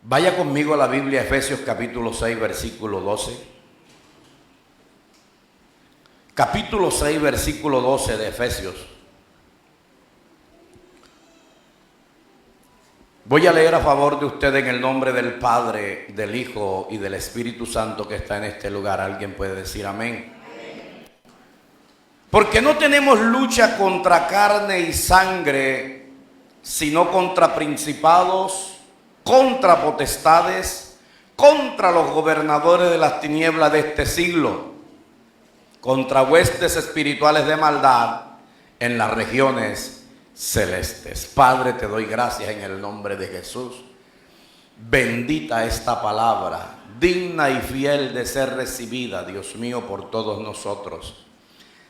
Vaya conmigo a la Biblia, Efesios capítulo 6, versículo 12. Capítulo 6, versículo 12 de Efesios. Voy a leer a favor de usted en el nombre del Padre, del Hijo y del Espíritu Santo que está en este lugar. ¿Alguien puede decir amén? Porque no tenemos lucha contra carne y sangre, sino contra principados, contra potestades, contra los gobernadores de las tinieblas de este siglo, contra huestes espirituales de maldad en las regiones celestes. Padre, te doy gracias en el nombre de Jesús. Bendita esta palabra, digna y fiel de ser recibida, Dios mío, por todos nosotros.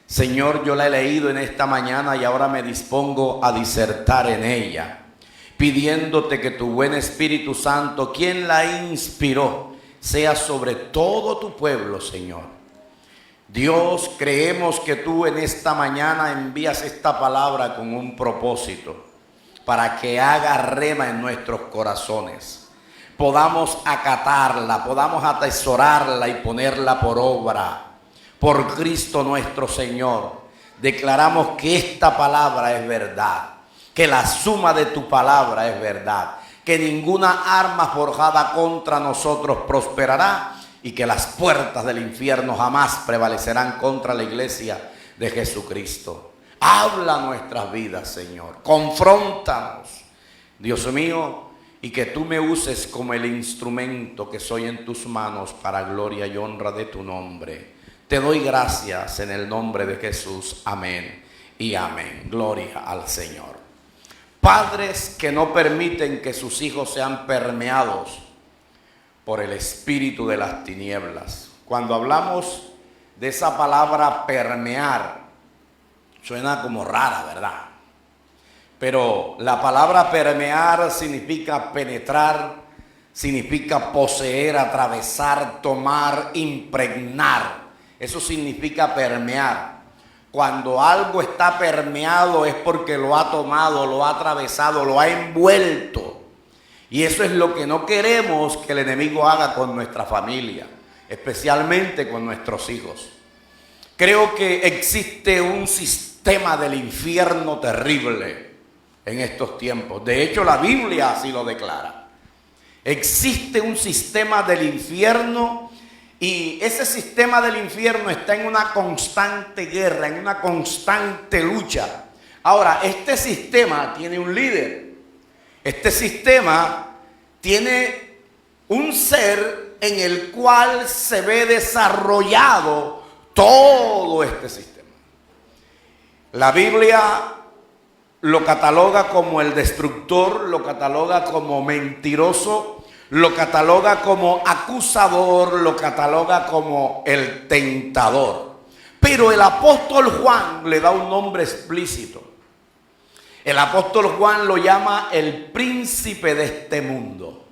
Señor, yo la he leído en esta mañana y ahora me dispongo a disertar en ella, pidiéndote que tu buen Espíritu Santo, quien la inspiró, sea sobre todo tu pueblo, Señor. Dios, creemos que tú en esta mañana envías esta palabra con un propósito, para que haga rema en nuestros corazones, podamos acatarla, podamos atesorarla y ponerla por obra. Por Cristo nuestro Señor, declaramos que esta palabra es verdad, que la suma de tu palabra es verdad, que ninguna arma forjada contra nosotros prosperará y que las puertas del infierno jamás prevalecerán contra la iglesia de Jesucristo. Habla nuestras vidas, Señor, confróntanos, Dios mío, y que tú me uses como el instrumento que soy en tus manos para gloria y honra de tu nombre. Te doy gracias en el nombre de Jesús. Amén y amén. Gloria al Señor. Padres que no permiten que sus hijos sean permeados por el espíritu de las tinieblas. Cuando hablamos de esa palabra permear, suena como rara, ¿verdad? Pero la palabra permear significa penetrar, significa poseer, atravesar, tomar, impregnar. Eso significa permear. Cuando algo está permeado es porque lo ha tomado, lo ha atravesado, lo ha envuelto. Y eso es lo que no queremos que el enemigo haga con nuestra familia, especialmente con nuestros hijos. Creo que existe un sistema del infierno terrible en estos tiempos. De hecho, la Biblia así lo declara. Existe un sistema del infierno. Y ese sistema del infierno está en una constante guerra, en una constante lucha. Ahora, este sistema tiene un líder. Este sistema tiene un ser en el cual se ve desarrollado todo este sistema. La Biblia lo cataloga como el destructor, lo cataloga como mentiroso, lo cataloga como acusador, lo cataloga como el tentador. Pero el apóstol Juan le da un nombre explícito. El apóstol Juan lo llama el príncipe de este mundo.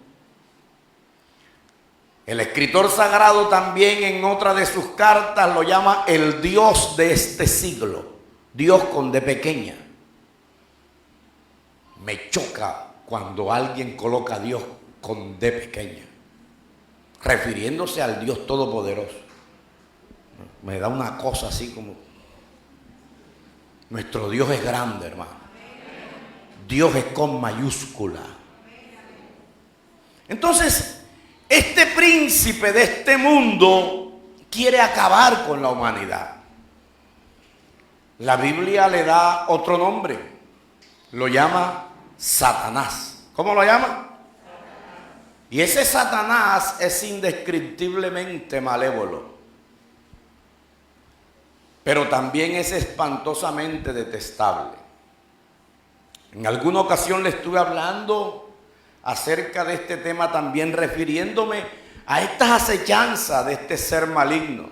El escritor sagrado también en otra de sus cartas lo llama el Dios de este siglo. Dios con D pequeña. Me choca cuando alguien coloca a Dios con D pequeña, refiriéndose al Dios Todopoderoso. Me da una cosa así como, nuestro Dios es grande, hermano. Dios es con mayúscula. Entonces, este príncipe de este mundo quiere acabar con la humanidad. La Biblia le da otro nombre, lo llama Satanás. ¿Cómo lo llama? Y ese Satanás es indescriptiblemente malévolo, pero también es espantosamente detestable. En alguna ocasión le estuve hablando acerca de este tema también, refiriéndome a estas acechanzas de este ser maligno.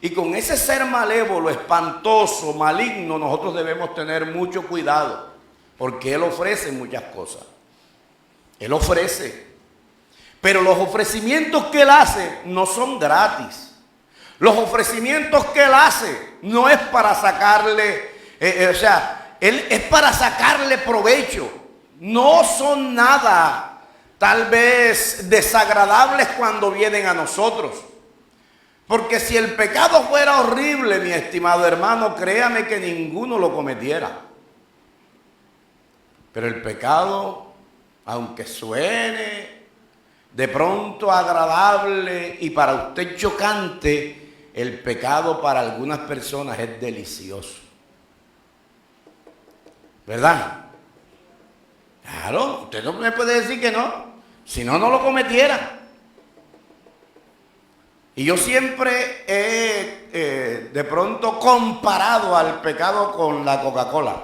Y con ese ser malévolo, espantoso, maligno, nosotros debemos tener mucho cuidado, porque él ofrece muchas cosas. Él ofrece. Pero los ofrecimientos que él hace no son gratis. Los ofrecimientos que él hace no es para sacarle, él es para sacarle provecho. No son nada tal vez desagradables cuando vienen a nosotros. Porque si el pecado fuera horrible, mi estimado hermano, créame que ninguno lo cometiera. Pero el pecado, aunque suene de pronto agradable y para usted chocante, el pecado para algunas personas es delicioso. ¿Verdad? Claro, usted no me puede decir que no, si no, no lo cometiera. Y yo siempre he de pronto comparado al pecado con la Coca-Cola.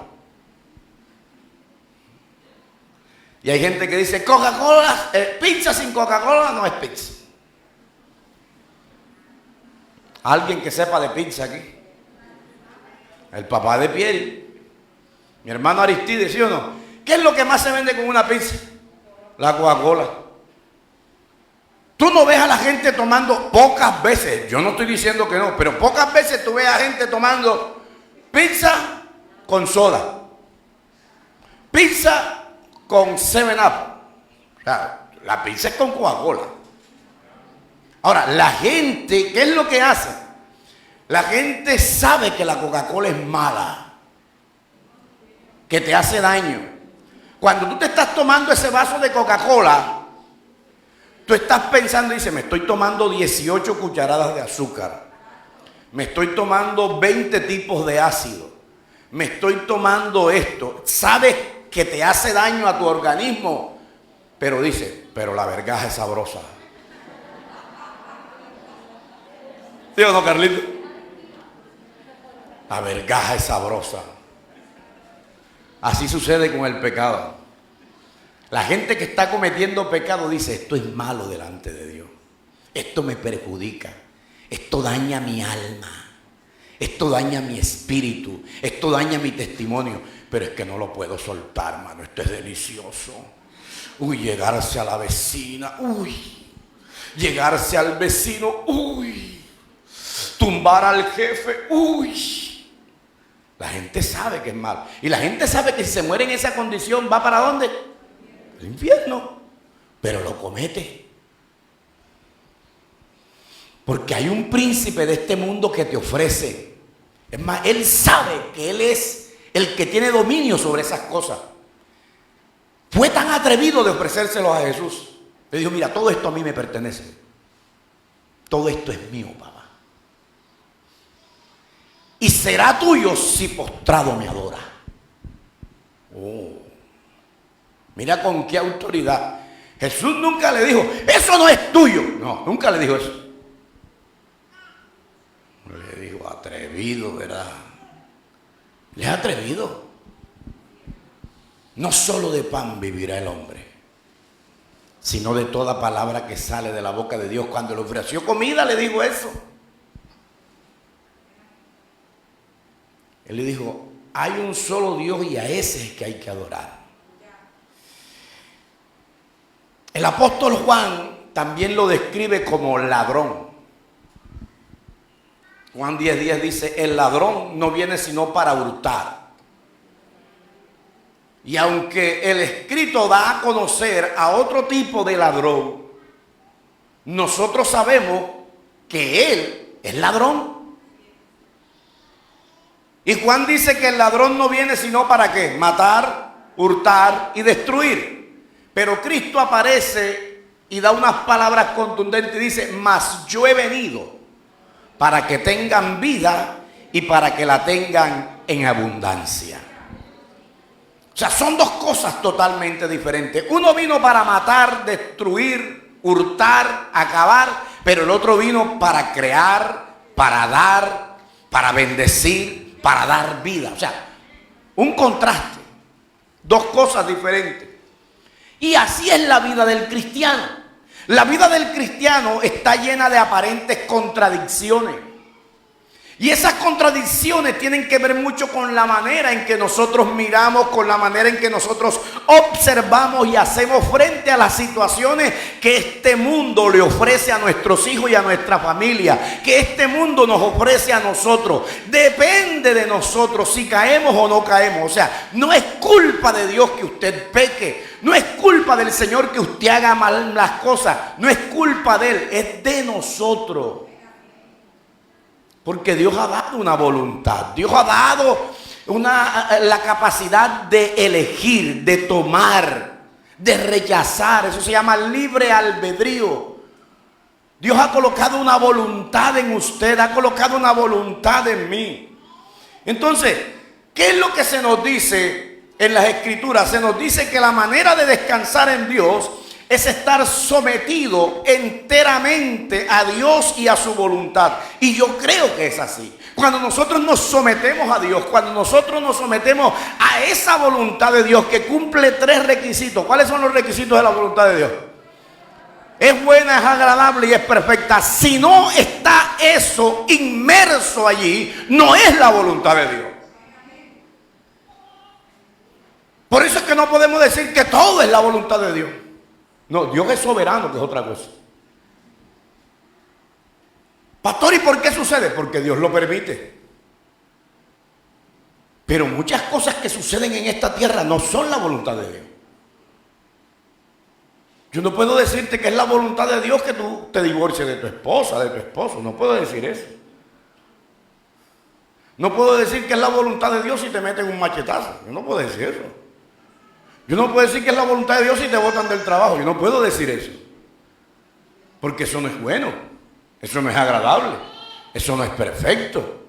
Y hay gente que dice, Coca-Cola, pizza sin Coca-Cola no es pizza. ¿Alguien que sepa de pizza aquí? El papá de Pieri, mi hermano Aristides, ¿sí o no? ¿Qué es lo que más se vende con una pizza? La Coca-Cola. Tú no ves a la gente tomando pocas veces, yo no estoy diciendo que no, pero pocas veces tú ves a gente tomando pizza con soda, pizza con 7-Up. O sea, la pizza es con Coca-Cola. Ahora, la gente, ¿qué es lo que hace? La gente sabe que la Coca-Cola es mala, que te hace daño. Cuando tú te estás tomando ese vaso de Coca-Cola, tú estás pensando y dices, me estoy tomando 18 cucharadas de azúcar, me estoy tomando 20 tipos de ácido, me estoy tomando esto. Sabes que te hace daño a tu organismo, pero dices, pero la vergaja es sabrosa. ¿Sí o no, Carlito? La vergaja es sabrosa. Así sucede con el pecado. La gente que está cometiendo pecado dice, esto es malo delante de Dios. Esto me perjudica. Esto daña mi alma. Esto daña mi espíritu. Esto daña mi testimonio. Pero es que no lo puedo soltar, hermano. Esto es delicioso. Uy, llegarse a la vecina. Uy, llegarse al vecino. Uy, tumbar al jefe. Uy. La gente sabe que es malo. Y la gente sabe que si se muere en esa condición, ¿va para dónde? El infierno. Pero lo comete. Porque hay un príncipe de este mundo que te ofrece. Es más, él sabe que él es el que tiene dominio sobre esas cosas. Fue tan atrevido de ofrecérselo a Jesús. Le dijo, mira, todo esto a mí me pertenece. Todo esto es mío, papá. Y será tuyo si postrado me adora. Oh. Mira con qué autoridad. Jesús nunca le dijo, eso no es tuyo. No, nunca le dijo eso. Le dijo, atrevido, ¿verdad? Le es atrevido. No solo de pan vivirá el hombre, sino de toda palabra que sale de la boca de Dios. Cuando le ofreció comida, le dijo eso. Él le dijo, hay un solo Dios y a ese es que hay que adorar. El apóstol Juan también lo describe como ladrón. Juan 10:10 dice, el ladrón no viene sino para hurtar. Y aunque el escrito da a conocer a otro tipo de ladrón, nosotros sabemos que él es ladrón. Y Juan dice que el ladrón no viene sino para ¿qué? Matar, hurtar y destruir. Pero Cristo aparece y da unas palabras contundentes y dice, mas yo he venido para que tengan vida y para que la tengan en abundancia. O sea, son dos cosas totalmente diferentes. Uno vino para matar, destruir, hurtar, acabar, pero el otro vino para crear, para dar, para bendecir, para dar vida. O sea, un contraste, dos cosas diferentes. Y así es la vida del cristiano. La vida del cristiano está llena de aparentes contradicciones. Y esas contradicciones tienen que ver mucho con la manera en que nosotros miramos, con la manera en que nosotros observamos y hacemos frente a las situaciones que este mundo le ofrece a nuestros hijos y a nuestra familia, que este mundo nos ofrece a nosotros. Depende de nosotros si caemos o no caemos. O sea, no es culpa de Dios que usted peque, no es culpa del Señor que usted haga mal las cosas, no es culpa de Él, es de nosotros. Porque Dios ha dado una voluntad, Dios ha dado la capacidad de elegir, de tomar, de rechazar. Eso se llama libre albedrío. Dios ha colocado una voluntad en usted, ha colocado una voluntad en mí. Entonces, ¿qué es lo que se nos dice en las Escrituras? Se nos dice que la manera de descansar en Dios es estar sometido enteramente a Dios y a su voluntad. Y yo creo que es así. Cuando nosotros nos sometemos a Dios, cuando nosotros nos sometemos a esa voluntad de Dios que cumple 3 requisitos. ¿Cuáles son los requisitos de la voluntad de Dios? Es buena, es agradable y es perfecta. Si no está eso inmerso allí, no es la voluntad de Dios. Por eso es que no podemos decir que todo es la voluntad de Dios. No, Dios es soberano, que es otra cosa. Pastor, ¿y por qué sucede? Porque Dios lo permite. Pero muchas cosas que suceden en esta tierra no son la voluntad de Dios. Yo no puedo decirte que es la voluntad de Dios que tú te divorcies de tu esposa, de tu esposo. No puedo decir eso. No puedo decir que es la voluntad de Dios si te meten un machetazo. Yo no puedo decir eso. Yo no puedo decir que es la voluntad de Dios si te botan del trabajo. Yo no puedo decir eso. Porque eso no es bueno. Eso no es agradable. Eso no es perfecto.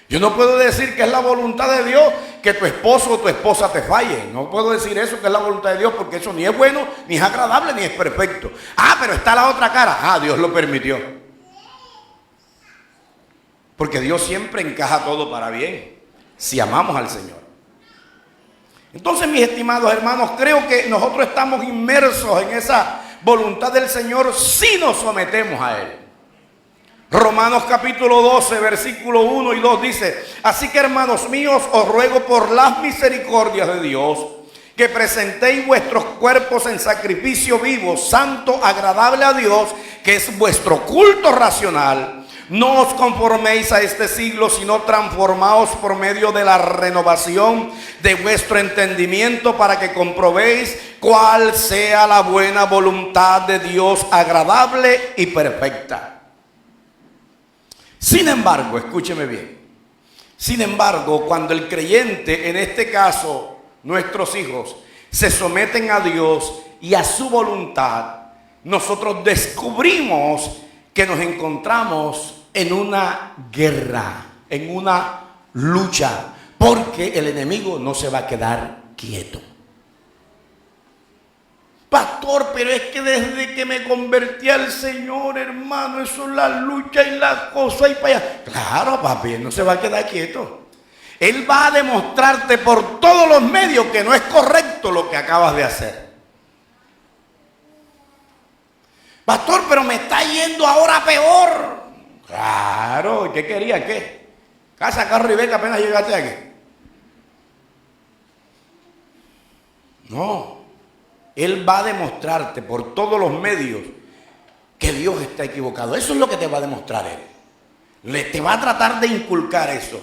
Yo no puedo decir que es la voluntad de Dios que tu esposo o tu esposa te falle. No puedo decir eso que es la voluntad de Dios, porque eso ni es bueno, ni es agradable, ni es perfecto. Ah, pero está la otra cara. Ah, Dios lo permitió. Porque Dios siempre encaja todo para bien, si amamos al Señor. Entonces, mis estimados hermanos, creo que nosotros estamos inmersos en esa voluntad del Señor si nos sometemos a Él. Romanos capítulo 12, versículo 1 y 2 dice: así que, hermanos míos, os ruego por las misericordias de Dios que presentéis vuestros cuerpos en sacrificio vivo, santo, agradable a Dios, que es vuestro culto racional. No os conforméis a este siglo, sino transformaos por medio de la renovación de vuestro entendimiento, para que comprobéis cuál sea la buena voluntad de Dios, agradable y perfecta. Sin embargo, escúcheme bien. Sin embargo, cuando el creyente, en este caso nuestros hijos, se someten a Dios y a su voluntad, nosotros descubrimos que nos encontramos en una guerra, en una lucha, porque el enemigo no se va a quedar quieto. Pastor, pero es que desde que me convertí al Señor, hermano, eso es la lucha y la cosa y para allá. Claro, papi, él no se va a quedar quieto. Él va a demostrarte por todos los medios que no es correcto lo que acabas de hacer. Pastor, pero me está yendo ahora peor. Claro, ¿qué quería? ¿Qué? Casa, carro y beca, apenas llegaste aquí. No. Él va a demostrarte por todos los medios que Dios está equivocado. Eso es lo que te va a demostrar Él. Te va a tratar de inculcar eso.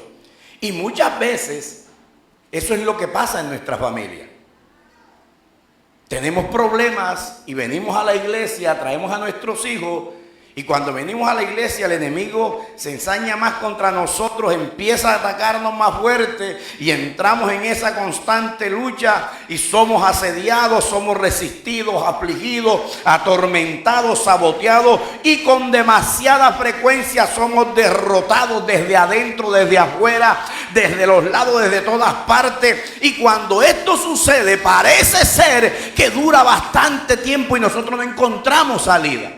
Y muchas veces eso es lo que pasa en nuestra familia. Tenemos problemas y venimos a la iglesia, traemos a nuestros hijos. Y cuando venimos a la iglesia, el enemigo se ensaña más contra nosotros, empieza a atacarnos más fuerte y entramos en esa constante lucha y somos asediados, somos resistidos, afligidos, atormentados, saboteados y con demasiada frecuencia somos derrotados desde adentro, desde afuera, desde los lados, desde todas partes. Y cuando esto sucede, parece ser que dura bastante tiempo y nosotros no encontramos salida.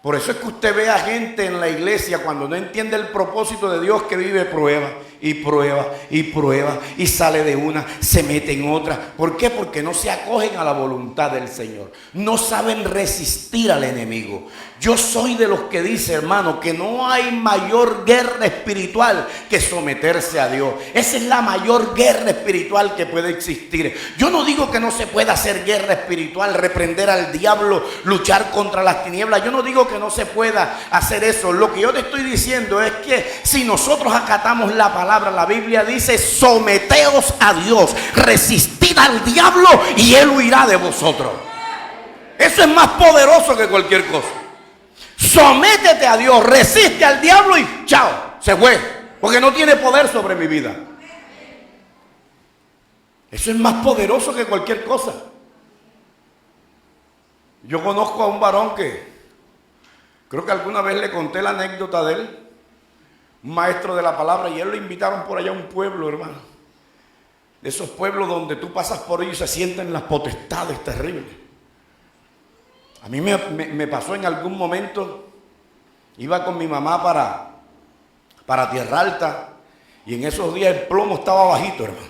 Por eso es que usted ve a gente en la iglesia cuando no entiende el propósito de Dios que vive prueba. y prueba y prueba y sale de una, se mete en otra. ¿Por qué? Porque no se acogen a la voluntad del Señor. No saben resistir al enemigo. Yo soy de los que dice, hermano, que no hay mayor guerra espiritual que someterse a Dios. Esa es la mayor guerra espiritual que puede existir. Yo no digo que no se pueda hacer guerra espiritual, reprender al diablo, luchar contra las tinieblas. Yo no digo que no se pueda hacer eso. Lo que yo te estoy diciendo es que si nosotros acatamos la palabra, la Biblia dice: someteos a Dios, resistid al diablo y él huirá de vosotros. Eso es más poderoso que cualquier cosa. Sométete a Dios, resiste al diablo y chao, se fue, porque no tiene poder sobre mi vida. Eso es más poderoso que cualquier cosa. Yo conozco a un varón que creo que alguna vez le conté la anécdota de él, un maestro de la palabra, y él lo invitaron por allá a un pueblo, hermano, de esos pueblos donde tú pasas por ellos y se sienten las potestades terribles. A mí me pasó en algún momento, iba con mi mamá para Tierra Alta, y en esos días el plomo estaba bajito, hermano,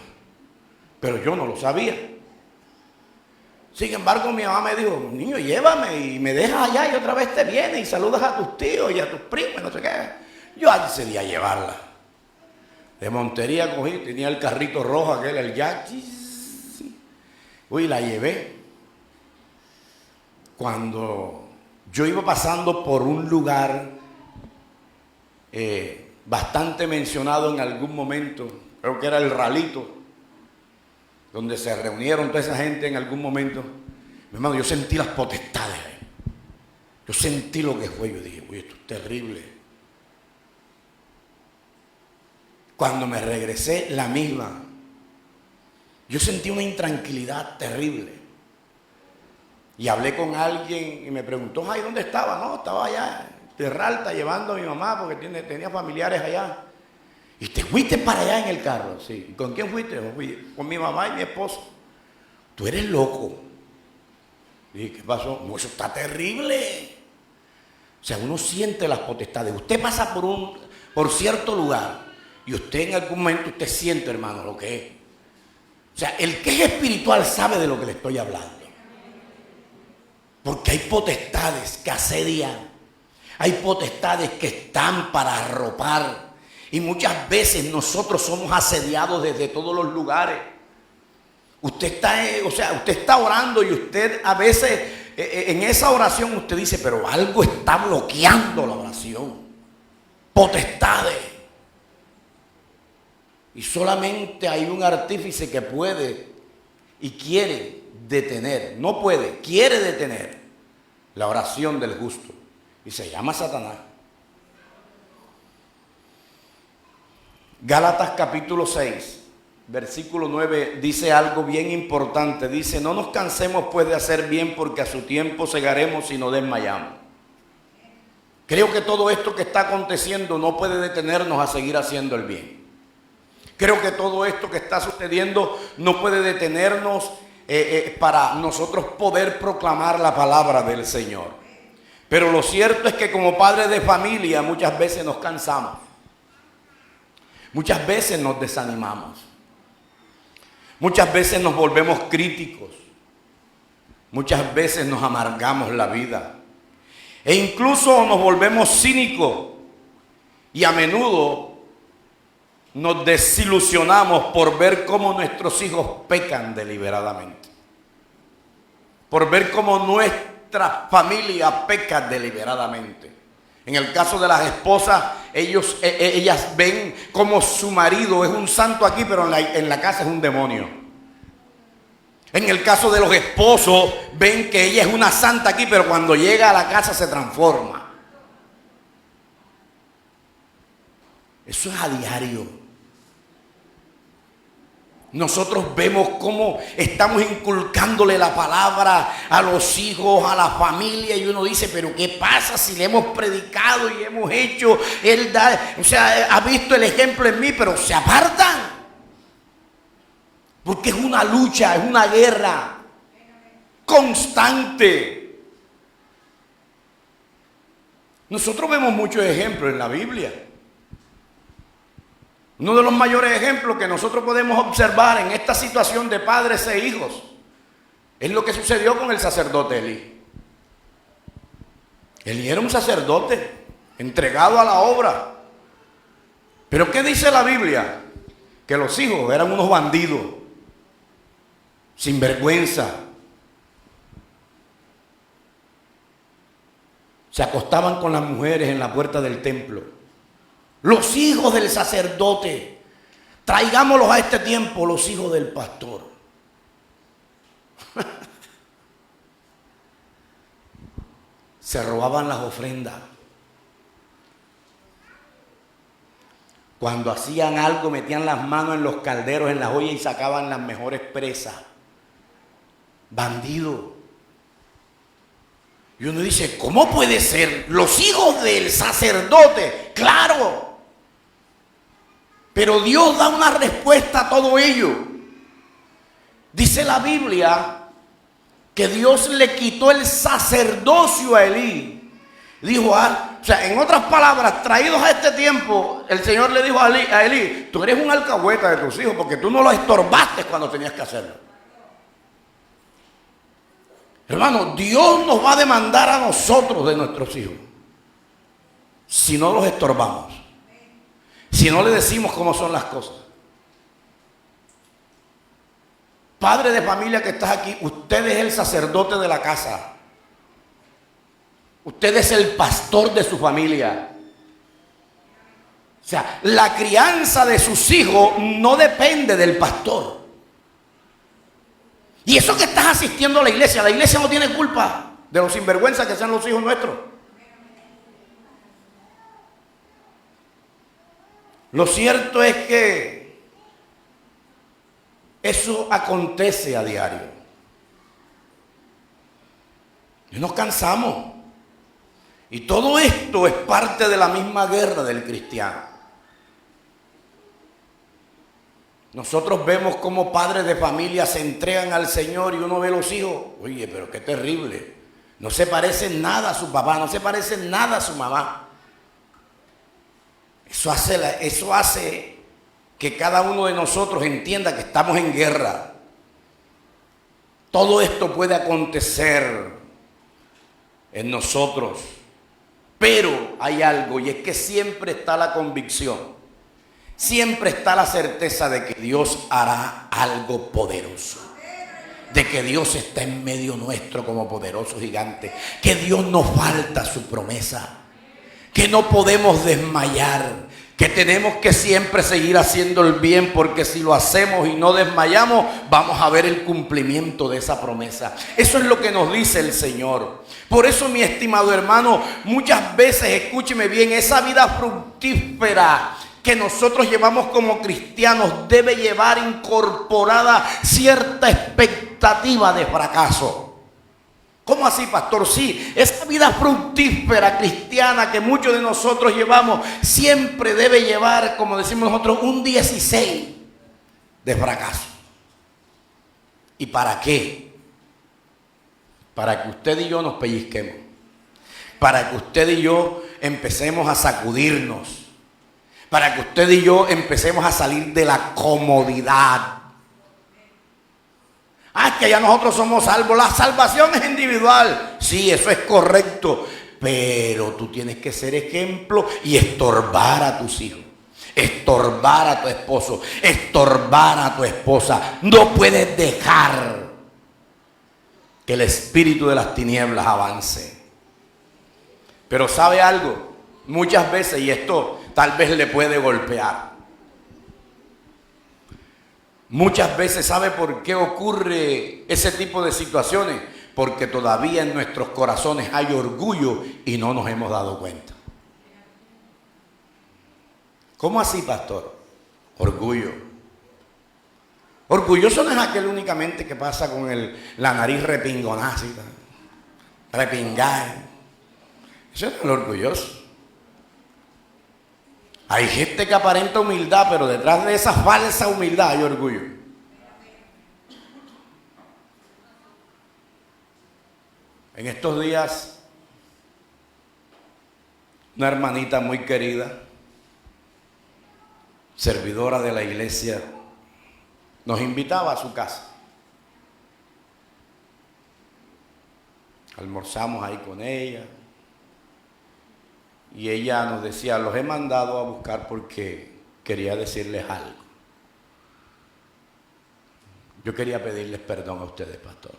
pero yo no lo sabía. Sin embargo, mi mamá me dijo: niño, llévame y me dejas allá y otra vez te vienes y saludas a tus tíos y a tus primos, no sé qué. Yo decidí a llevarla. De Montería cogí, tenía el carrito rojo aquel, el Jackie. Uy, la llevé. Cuando yo iba pasando por un lugar bastante mencionado en algún momento, creo que era el Ralito, donde se reunieron toda esa gente en algún momento, mi hermano, yo sentí las potestades ahí. Yo sentí lo que fue. Yo dije: uy, esto es terrible. Cuando me regresé, la misma. Yo sentí una intranquilidad terrible. Y hablé con alguien y me preguntó: ay, ¿dónde estaba? No, estaba allá en Tierra Alta llevando a mi mamá porque tenía familiares allá. ¿Y te fuiste para allá en el carro? Sí. ¿Y con quién fuiste? Fui con mi mamá y mi esposo. Tú eres loco. Y dije: ¿qué pasó? No, eso está terrible. O sea, uno siente las potestades. Usted pasa por cierto lugar y usted en algún momento usted siente, hermano, lo que es. O sea, el que es espiritual sabe de lo que le estoy hablando. Porque hay potestades que asedian. Hay potestades que están para arropar. Y muchas veces nosotros somos asediados desde todos los lugares. Usted está orando y usted a veces en esa oración usted dice: pero algo está bloqueando la oración. Potestades. Y solamente hay un artífice que puede y quiere detener. No puede, quiere detener la oración del justo. Y se llama Satanás. Gálatas capítulo 6, versículo 9 dice algo bien importante. Dice: no nos cansemos pues de hacer bien, porque a su tiempo segaremos y no desmayamos. Creo que todo esto que está aconteciendo no puede detenernos a seguir haciendo el bien. Creo que todo esto que está sucediendo no puede detenernos para nosotros poder proclamar la palabra del Señor. Pero lo cierto es que como padres de familia muchas veces nos cansamos. Muchas veces nos desanimamos. Muchas veces nos volvemos críticos. Muchas veces nos amargamos la vida. E incluso nos volvemos cínicos. Y a menudo nos desilusionamos por ver cómo nuestros hijos pecan deliberadamente. Por ver cómo nuestra familia peca deliberadamente. En el caso de las esposas, ellas ven como su marido es un santo aquí, pero en la casa es un demonio. En el caso de los esposos, ven que ella es una santa aquí, pero cuando llega a la casa se transforma. Eso es a diario. Nosotros vemos cómo estamos inculcándole la palabra a los hijos, a la familia, y uno dice: pero ¿qué pasa si le hemos predicado y hemos hecho? Ha visto el ejemplo en mí, pero se apartan. Porque es una lucha, es una guerra constante. Nosotros vemos muchos ejemplos en la Biblia. Uno de los mayores ejemplos que nosotros podemos observar en esta situación de padres e hijos es lo que sucedió con el sacerdote Elí. Elí era un sacerdote entregado a la obra. Pero ¿qué dice la Biblia? Que los hijos eran unos bandidos, sin vergüenza. Se acostaban con las mujeres en la puerta del templo. Los hijos del sacerdote, traigámoslos a este tiempo, los hijos del pastor. Se robaban las ofrendas. Cuando hacían algo, metían las manos en los calderos, en las ollas y sacaban las mejores presas. Bandido. Y uno dice, ¿cómo puede ser? Los hijos del sacerdote, claro. Pero Dios da una respuesta a todo ello. Dice la Biblia que Dios le quitó el sacerdocio a Elí. Dijo, o sea, en otras palabras, traídos a este tiempo, el Señor le dijo a Elí, tú eres un alcahueta de tus hijos porque tú no los estorbaste cuando tenías que hacerlo. Hermano, Dios nos va a demandar a nosotros de nuestros hijos si no los estorbamos, si no le decimos cómo son las cosas. Padre de familia que estás aquí, usted es el sacerdote de la casa. Usted es el pastor de su familia. O sea, la crianza de sus hijos no depende del pastor. Y eso que estás asistiendo a la iglesia no tiene culpa de los sinvergüenzas que sean los hijos nuestros. Lo cierto es que eso acontece a diario. Y nos cansamos. Y todo esto es parte de la misma guerra del cristiano. Nosotros vemos cómo padres de familia se entregan al Señor y uno ve a los hijos. Oye, pero qué terrible. No se parecen nada a su papá, no se parecen nada a su mamá. Eso hace que cada uno de nosotros entienda que estamos en guerra. Todo esto puede acontecer en nosotros. Pero hay algo, y es que siempre está la convicción, siempre está la certeza de que Dios hará algo poderoso, de que Dios está en medio nuestro como poderoso gigante, que Dios nos falta su promesa, que no podemos desmayar, que tenemos que siempre seguir haciendo el bien, porque si lo hacemos y no desmayamos, vamos a ver el cumplimiento de esa promesa. Eso es lo que nos dice el Señor. Por eso, mi estimado hermano, muchas veces, escúcheme bien, esa vida fructífera que nosotros llevamos como cristianos debe llevar incorporada cierta expectativa de fracaso. ¿Cómo así, pastor? Sí, esa vida fructífera cristiana que muchos de nosotros llevamos siempre debe llevar, como decimos nosotros, un 16 de fracaso. ¿Y para qué? Para que usted y yo nos pellizquemos, para que usted y yo empecemos a sacudirnos, para que usted y yo empecemos a salir de la comodidad. Ah, que ya nosotros somos salvos. La salvación es individual. Sí, eso es correcto. Pero tú tienes que ser ejemplo y estorbar a tus hijos. Estorbar a tu esposo. Estorbar a tu esposa. No puedes dejar que el espíritu de las tinieblas avance. Pero ¿sabe algo? Muchas veces, y esto tal vez le puede golpear. Muchas veces, ¿sabe por qué ocurre ese tipo de situaciones? Porque todavía en nuestros corazones hay orgullo y no nos hemos dado cuenta. ¿Cómo así, pastor? Orgullo. Orgulloso no es aquel únicamente que pasa con la nariz repingonada, repingada. Eso no es el orgulloso. Hay gente que aparenta humildad, pero detrás de esa falsa humildad hay orgullo. En estos días, una hermanita muy querida servidora de la iglesia, nos invitaba a su casa. Almorzamos ahí con ella. Y ella nos decía, los he mandado a buscar porque quería decirles algo. Yo quería pedirles perdón a ustedes, pastor.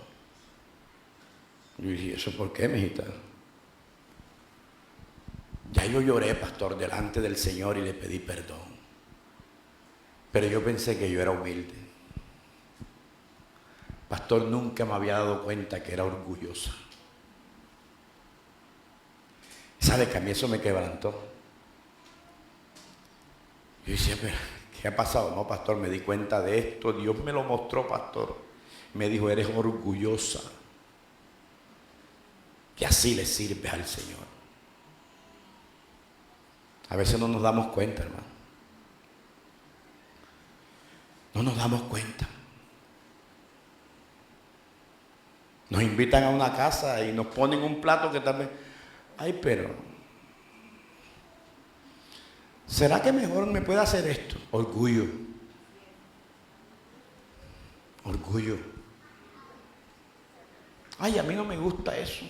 Yo dije, ¿eso por qué, mijita? Ya yo lloré, pastor, delante del Señor y le pedí perdón. Pero yo pensé que yo era humilde. Pastor, nunca me había dado cuenta que era orgullosa. ¿Sabe que a mí eso me quebrantó? Yo decía, pero ¿qué ha pasado? No, pastor, me di cuenta de esto. Dios me lo mostró, pastor. Me dijo, eres orgullosa. Que así le sirves al Señor. A veces no nos damos cuenta, hermano. No nos damos cuenta. Nos invitan a una casa y nos ponen un plato que también... Ay, pero... ¿será que mejor me puede hacer esto? Orgullo. Orgullo. Ay, a mí no me gusta eso.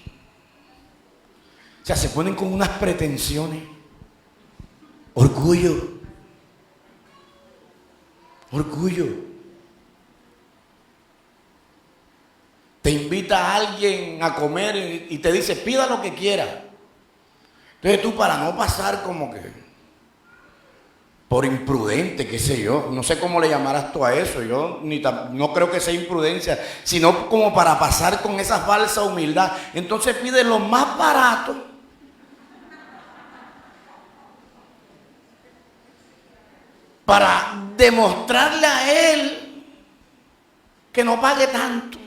O sea, se ponen con unas pretensiones. Orgullo. Orgullo. Te invita a alguien a comer y te dice, pida lo que quiera. Entonces tú, para no pasar como que por imprudente, qué sé yo, no sé cómo le llamarás tú a eso, yo no creo que sea imprudencia, sino como para pasar con esa falsa humildad. Entonces pide lo más barato. Para demostrarle a él que no pague tanto.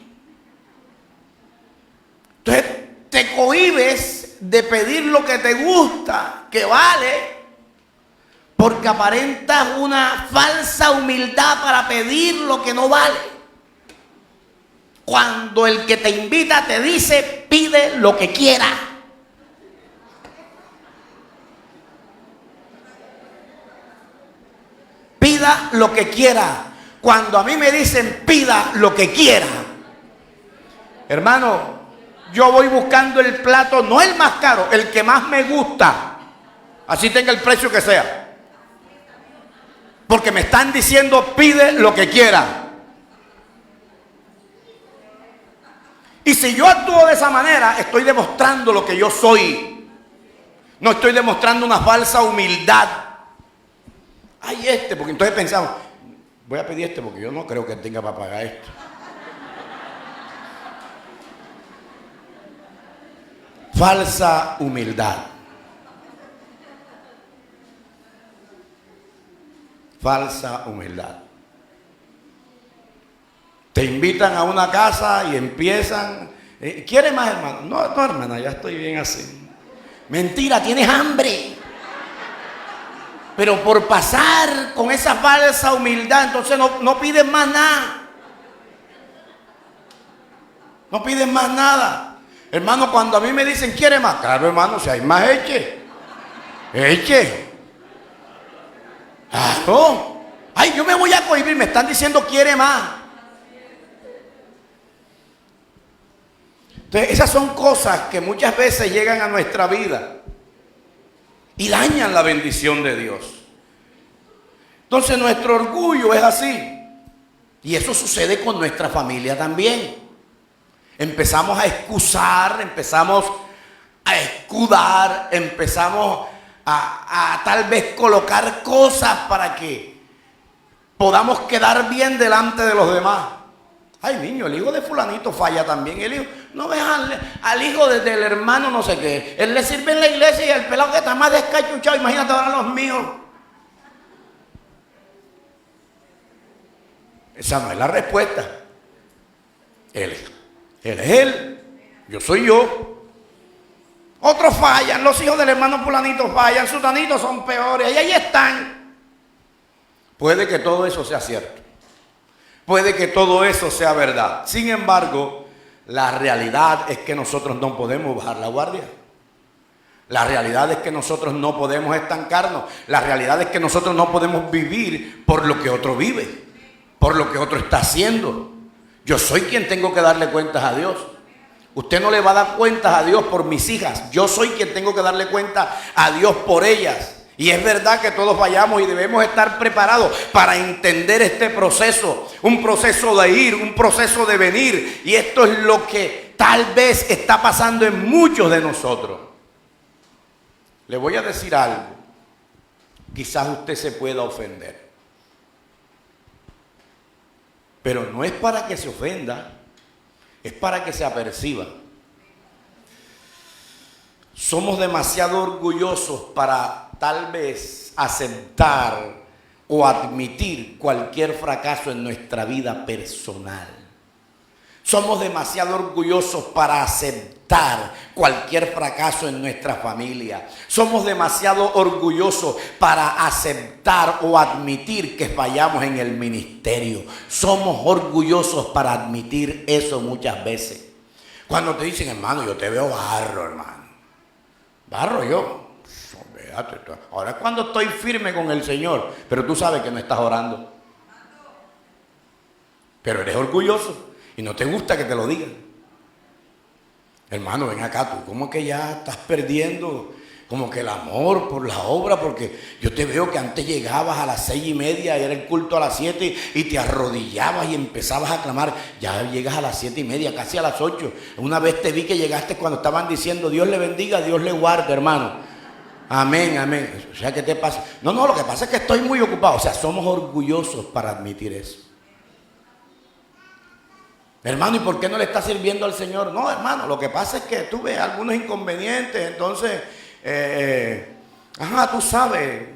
Entonces te cohibes de pedir lo que te gusta, que vale, porque aparentas una falsa humildad para pedir lo que no vale. Cuando el que te invita te dice, pide lo que quiera. Pida lo que quiera. Cuando a mí me dicen pida lo que quiera, hermano, yo voy buscando el plato, no el más caro, el que más me gusta, así tenga el precio que sea, porque me están diciendo pide lo que quiera. Y si yo actúo de esa manera, estoy demostrando lo que yo soy. No estoy demostrando una falsa humildad. Ay, porque entonces pensamos, voy a pedir porque yo no creo que tenga para pagar esto. Falsa humildad. Falsa humildad. Te invitan a una casa y empiezan, ¿quiere más, hermano? No, hermana, ya estoy bien así. Mentira, tienes hambre. Pero por pasar con esa falsa humildad, entonces no pides más nada. No pides más nada. Hermano, cuando a mí me dicen, ¿quiere más? Claro, hermano, si hay más, eche. Eche. Claro. Ay, yo me voy a cohibir, me están diciendo, ¿quiere más? Entonces, esas son cosas que muchas veces llegan a nuestra vida y dañan la bendición de Dios. Entonces nuestro orgullo es así. Y eso sucede con nuestra familia también. Empezamos a excusar, empezamos a escudar, empezamos a tal vez colocar cosas para que podamos quedar bien delante de los demás. Ay, niño, el hijo de fulanito falla también. El hijo, no ves al hijo del hermano no sé qué. Él le sirve en la iglesia y el pelado que está más descachuchado. Imagínate ahora los míos. Esa no es la respuesta. Él es él. Yo soy yo. Otros fallan. Los hijos del hermano fulanito fallan. Sutanitos son peores. Y ahí están. Puede que todo eso sea cierto. Puede que todo eso sea verdad. Sin embargo, la realidad es que nosotros no podemos bajar la guardia. La realidad es que nosotros no podemos estancarnos. La realidad es que nosotros no podemos vivir por lo que otro vive, por lo que otro está haciendo. Yo soy quien tengo que darle cuentas a Dios. Usted no le va a dar cuentas a Dios por mis hijas. Yo soy quien tengo que darle cuenta a Dios por ellas. Y es verdad que todos vayamos y debemos estar preparados para entender este proceso. Un proceso de ir, un proceso de venir. Y esto es lo que tal vez está pasando en muchos de nosotros. Le voy a decir algo. Quizás usted se pueda ofender. Pero no es para que se ofenda. Es para que se aperciba. Somos demasiado orgullosos para tal vez aceptar o admitir cualquier fracaso en nuestra vida personal. Somos demasiado orgullosos para aceptar cualquier fracaso en nuestra familia. Somos demasiado orgullosos para aceptar o admitir que fallamos en el ministerio. Somos orgullosos para admitir eso muchas veces. Cuando te dicen, hermano, yo te veo barro, hermano. Barro yo. Ahora es cuando estoy firme con el Señor, pero tú sabes que no estás orando. Pero eres orgulloso y no te gusta que te lo digan. Hermano, ven acá, tú como que ya estás perdiendo como que el amor por la obra, porque yo te veo que antes llegabas a las 6:30 y era el culto a las 7 y te arrodillabas y empezabas a clamar. Ya llegas a las 7:30, casi a las 8. Una vez te vi que llegaste cuando estaban diciendo Dios le bendiga, Dios le guarde, hermano. Amén, amén. O sea, ¿qué te pasa? No, lo que pasa es que estoy muy ocupado. O sea, somos orgullosos para admitir eso. Hermano, ¿y por qué no le estás sirviendo al Señor? No, hermano, lo que pasa es que tuve algunos inconvenientes. Entonces, tú sabes,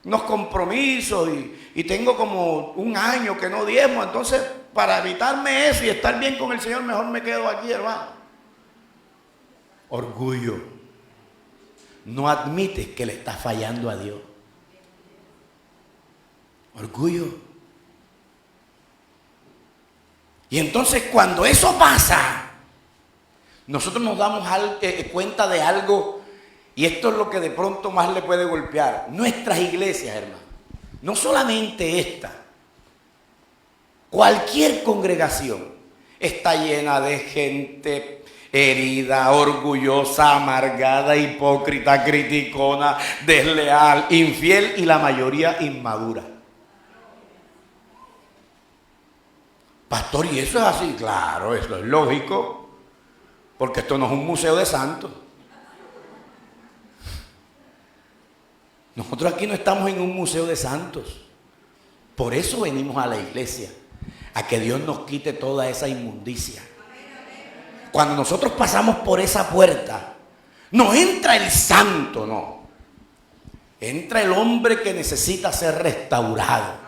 unos compromisos y tengo como un año que no diezmo. Entonces, para evitarme eso y estar bien con el Señor, mejor me quedo aquí, hermano. Orgullo. No admites que le estás fallando a Dios. Orgullo. Y entonces cuando eso pasa, nosotros nos damos cuenta de algo, y esto es lo que de pronto más le puede golpear. Nuestras iglesias, hermano, no solamente esta, cualquier congregación está llena de gente herida, orgullosa, amargada, hipócrita, criticona, desleal, infiel y la mayoría inmadura. Pastor, ¿y eso es así? Claro, eso es lógico, porque esto no es un museo de santos. Nosotros aquí no estamos en un museo de santos. Por eso venimos a la iglesia, a que Dios nos quite toda esa inmundicia. Cuando nosotros pasamos por esa puerta, no entra el santo, no. Entra el hombre que necesita ser restaurado,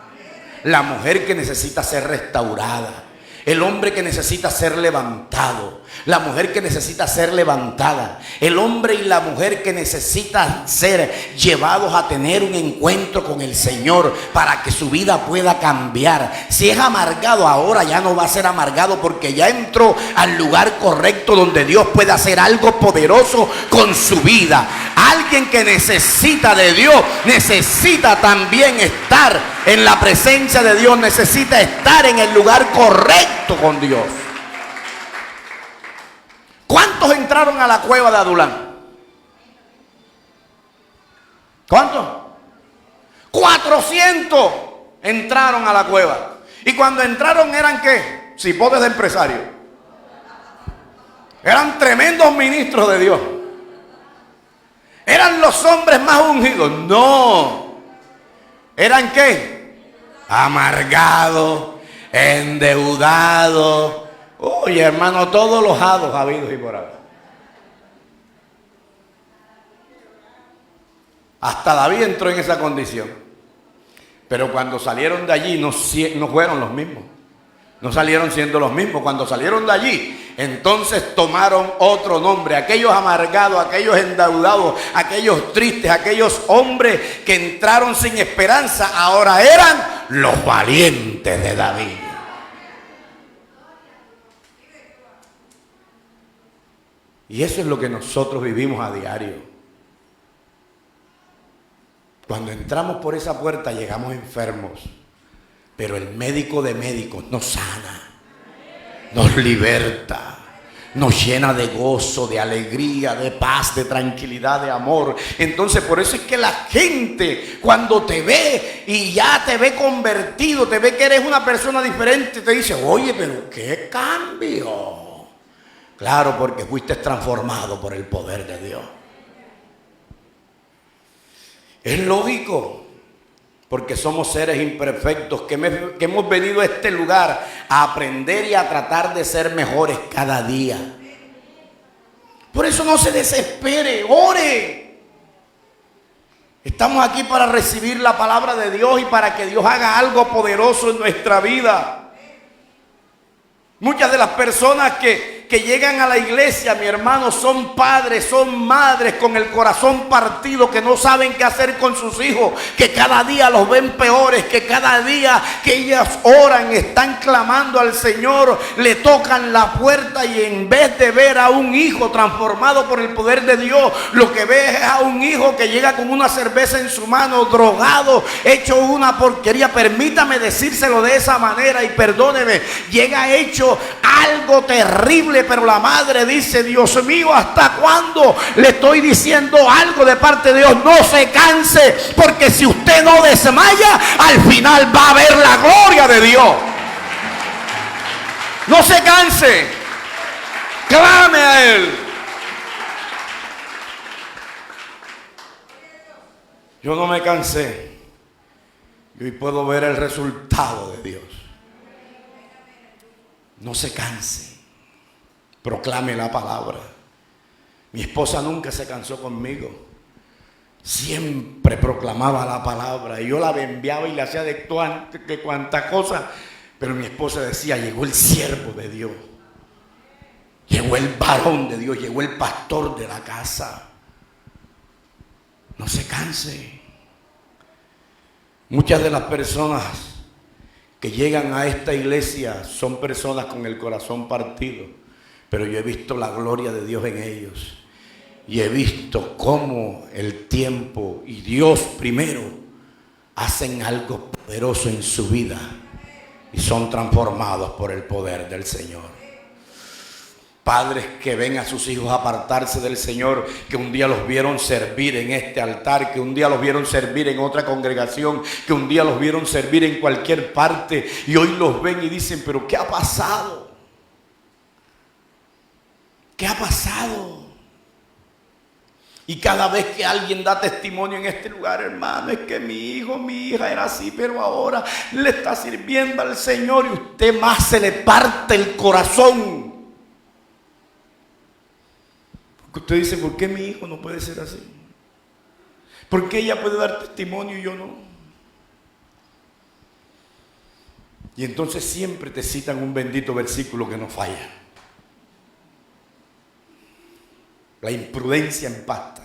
la mujer que necesita ser restaurada, el hombre que necesita ser levantado, la mujer que necesita ser levantada, el hombre y la mujer que necesitan ser llevados a tener un encuentro con el Señor para que su vida pueda cambiar. Si es amargado ahora, ya no va a ser amargado, porque ya entró al lugar correcto donde Dios puede hacer algo poderoso con su vida. Alguien que necesita de Dios necesita también estar en la presencia de Dios, necesita estar en el lugar correcto con Dios. ¿Cuántos entraron a la cueva de Adulán? ¿Cuántos? 400 entraron a la cueva. Y cuando entraron, ¿eran qué? Cipotes de empresarios. Eran tremendos ministros de Dios. ¿Eran los hombres más ungidos? No. ¿Eran qué? Amargados, endeudados. Oye, hermano, todos los hados habidos y por haber. Hasta David entró en esa condición. Pero cuando salieron de allí no fueron los mismos. No salieron siendo los mismos. Cuando salieron de allí, entonces tomaron otro nombre. Aquellos amargados, aquellos endeudados, aquellos tristes, aquellos hombres que entraron sin esperanza, ahora eran los valientes de David. Y eso es lo que nosotros vivimos a diario. Cuando entramos por esa puerta llegamos enfermos, pero el médico de médicos nos sana, nos liberta, nos llena de gozo, de alegría, de paz, de tranquilidad, de amor. Entonces por eso es que la gente cuando te ve y ya te ve convertido, te ve que eres una persona diferente, te dice, oye, pero qué cambio. Claro, porque fuiste transformado por el poder de Dios. Es lógico, porque somos seres imperfectos que hemos venido a este lugar a aprender y a tratar de ser mejores cada día. Por eso no se desespere, ore. Estamos aquí para recibir la palabra de Dios y para que Dios haga algo poderoso en nuestra vida. Muchas de las personas que llegan a la iglesia, mi hermano, son padres, son madres con el corazón partido, que no saben qué hacer con sus hijos, que cada día los ven peores, que cada día que ellas oran, están clamando al Señor, le tocan la puerta y en vez de ver a un hijo transformado por el poder de Dios, lo que ve es a un hijo que llega con una cerveza en su mano, drogado, hecho una porquería. Permítame decírselo de esa manera y perdóneme, llega hecho algo terrible. Pero la madre dice, Dios mío, ¿hasta cuándo le estoy diciendo algo de parte de Dios? No se canse, porque si usted no desmaya, al final va a ver la gloria de Dios. No se canse, clame a Él. Yo no me cansé y hoy puedo ver el resultado de Dios. No se canse. Proclame la palabra. Mi esposa nunca se cansó conmigo. Siempre proclamaba la palabra. Y yo la enviaba y le hacía de cuanta cosa. Pero mi esposa decía, llegó el siervo de Dios. Llegó el varón de Dios. Llegó el pastor de la casa. No se canse. Muchas de las personas que llegan a esta iglesia son personas con el corazón partido. Pero yo he visto la gloria de Dios en ellos. Y he visto cómo el tiempo y Dios primero hacen algo poderoso en su vida. Y son transformados por el poder del Señor. Padres que ven a sus hijos apartarse del Señor, que un día los vieron servir en este altar, que un día los vieron servir en otra congregación, que un día los vieron servir en cualquier parte. Y hoy los ven y dicen, pero ¿qué ha pasado? ¿Qué ha pasado? Y cada vez que alguien da testimonio en este lugar, hermano, es que mi hijo, mi hija era así, pero ahora le está sirviendo al Señor, y usted más se le parte el corazón. Porque usted dice, ¿por qué mi hijo no puede ser así? ¿Por qué ella puede dar testimonio y yo no? Y entonces siempre te citan un bendito versículo que no falla. La imprudencia empasta.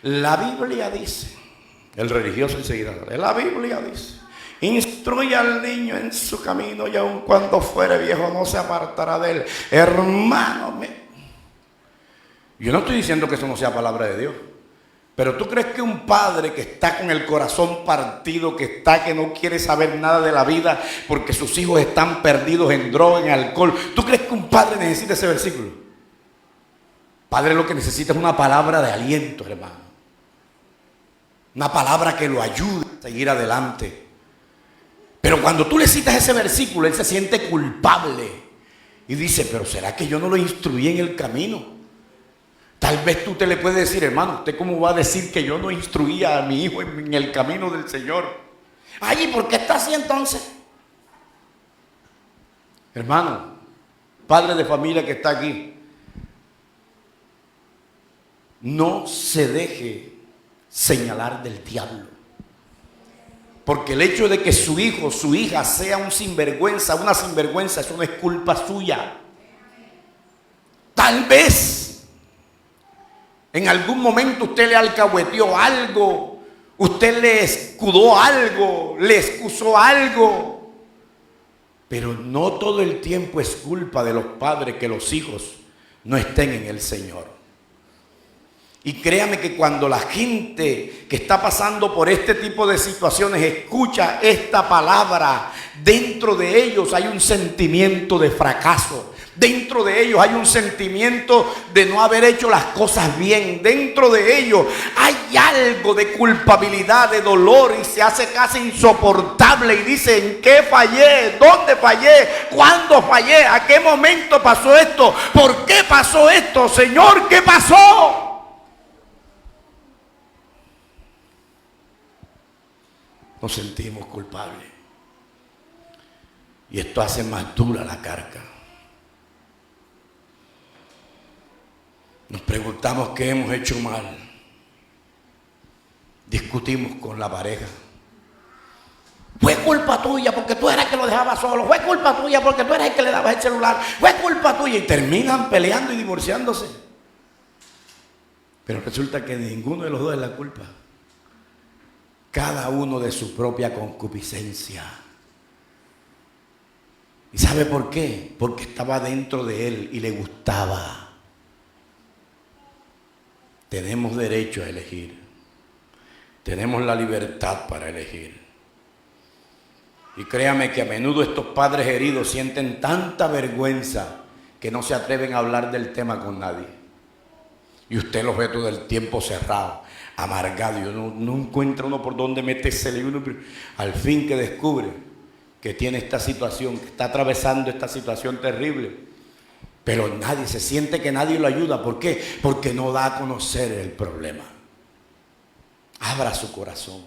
La Biblia dice, el religioso enseguida, la Biblia dice, instruye al niño en su camino y aun cuando fuere viejo no se apartará de él. Hermano, yo no estoy diciendo que eso no sea palabra de Dios. Pero tú crees que un padre que está con el corazón partido, que no quiere saber nada de la vida porque sus hijos están perdidos en droga, en alcohol, ¿tú crees que un padre necesita ese versículo? Padre lo que necesita es una palabra de aliento, hermano. Una palabra que lo ayude a seguir adelante. Pero cuando tú le citas ese versículo, él se siente culpable y dice, pero ¿será que yo no lo instruí en el camino? Tal vez tú te le puedes decir, hermano, ¿usted cómo va a decir que yo no instruía a mi hijo en el camino del Señor? Ay, ¿y por qué está así entonces? Hermano, padre de familia que está aquí, no se deje señalar del diablo. Porque el hecho de que su hijo, su hija sea un sinvergüenza, una sinvergüenza, eso no es culpa suya. Tal vez en algún momento usted le alcahueteó algo, usted le escudó algo, le excusó algo. Pero no todo el tiempo es culpa de los padres que los hijos no estén en el Señor. Y créame que cuando la gente que está pasando por este tipo de situaciones escucha esta palabra, dentro de ellos hay un sentimiento de fracaso. Dentro de ellos hay un sentimiento de no haber hecho las cosas bien. Dentro de ellos hay algo de culpabilidad, de dolor, y se hace casi insoportable y dice: ¿en qué fallé? ¿Dónde fallé? ¿Cuándo fallé? ¿A qué momento pasó esto? ¿Por qué pasó esto? Señor, ¿qué pasó? Nos sentimos culpables. Y esto hace más dura la carga. Nos preguntamos qué hemos hecho mal. Discutimos con la pareja. Fue culpa tuya porque tú eras el que lo dejaba solo. Fue culpa tuya porque tú eras el que le dabas el celular. Fue culpa tuya. Y terminan peleando y divorciándose. Pero resulta que ninguno de los dos es la culpa. Cada uno de su propia concupiscencia. ¿Y sabe por qué? Porque estaba dentro de él y le gustaba. Tenemos derecho a elegir. Tenemos la libertad para elegir. Y créame que a menudo estos padres heridos sienten tanta vergüenza que no se atreven a hablar del tema con nadie. Y usted los ve todo el tiempo cerrado, amargado. Y no encuentra uno por dónde meterse. Al fin que descubre que tiene esta situación, que está atravesando esta situación terrible. Pero nadie, se siente que nadie lo ayuda. ¿Por qué? Porque no da a conocer el problema. Abra su corazón.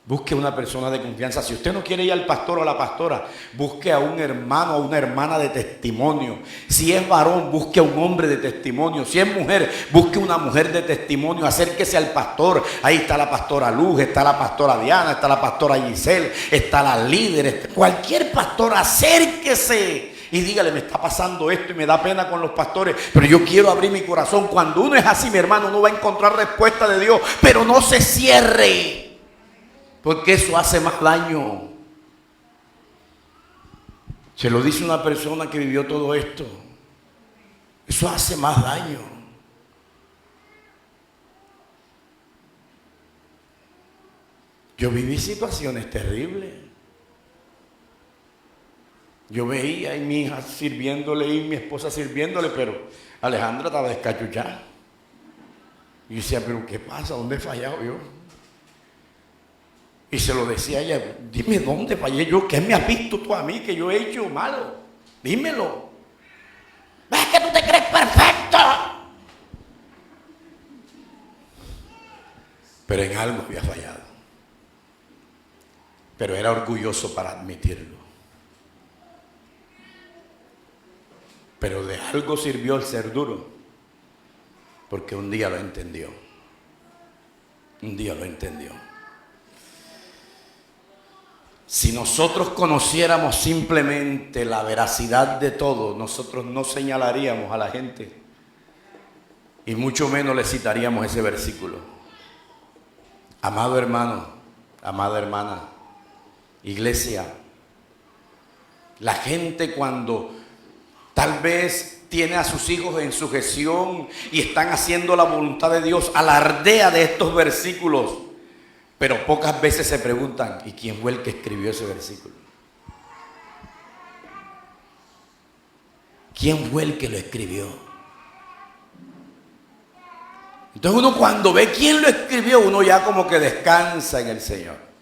Busque una persona de confianza. Si usted no quiere ir al pastor o a la pastora, busque a un hermano o una hermana de testimonio. Si es varón, busque a un hombre de testimonio. Si es mujer, busque una mujer de testimonio. Acérquese al pastor. Ahí está la pastora Luz, está la pastora Diana, está la pastora Giselle, está la líder. Cualquier pastor, acérquese. Y dígale: me está pasando esto y me da pena con los pastores, pero yo quiero abrir mi corazón. Cuando uno es así, mi hermano, uno va a encontrar respuesta de Dios. Pero no se cierre, porque eso hace más daño. Se lo dice una persona que vivió todo esto. Eso hace más daño. Yo viví situaciones terribles. Yo veía a mi hija sirviéndole y mi esposa sirviéndole, pero Alejandra estaba descachuchada. Y yo decía: ¿pero qué pasa? ¿Dónde he fallado yo? Y se lo decía a ella: dime dónde fallé yo. ¿Qué me has visto tú a mí que yo he hecho malo? Dímelo. ¿Ves que tú te crees perfecto? Pero en algo había fallado. Pero era orgulloso para admitirlo. Pero de algo sirvió el ser duro, porque un día lo entendió. Un día lo entendió. Si nosotros conociéramos simplemente la veracidad de todo, nosotros no señalaríamos a la gente y mucho menos le citaríamos ese versículo. Amado hermano, amada hermana, iglesia, la gente cuando tal vez tiene a sus hijos en sujeción y están haciendo la voluntad de Dios, alardea de estos versículos, pero pocas veces se preguntan: ¿y quién fue el que escribió ese versículo? ¿Quién fue el que lo escribió? Entonces uno, cuando ve quién lo escribió, uno ya como que descansa en el Señor.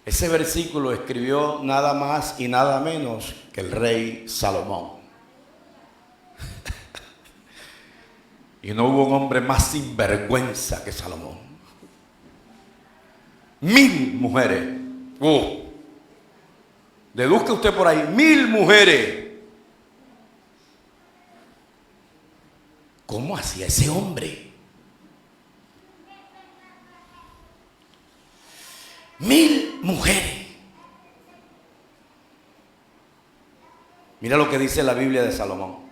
Ese versículo escribió nada más y nada menos que el rey Salomón. Y no hubo un hombre más sinvergüenza que Salomón. 1000 mujeres. Deduzca usted por ahí: 1000 mujeres. ¿Cómo hacía ese hombre? 1000 mujeres. Mira lo que dice la Biblia de Salomón.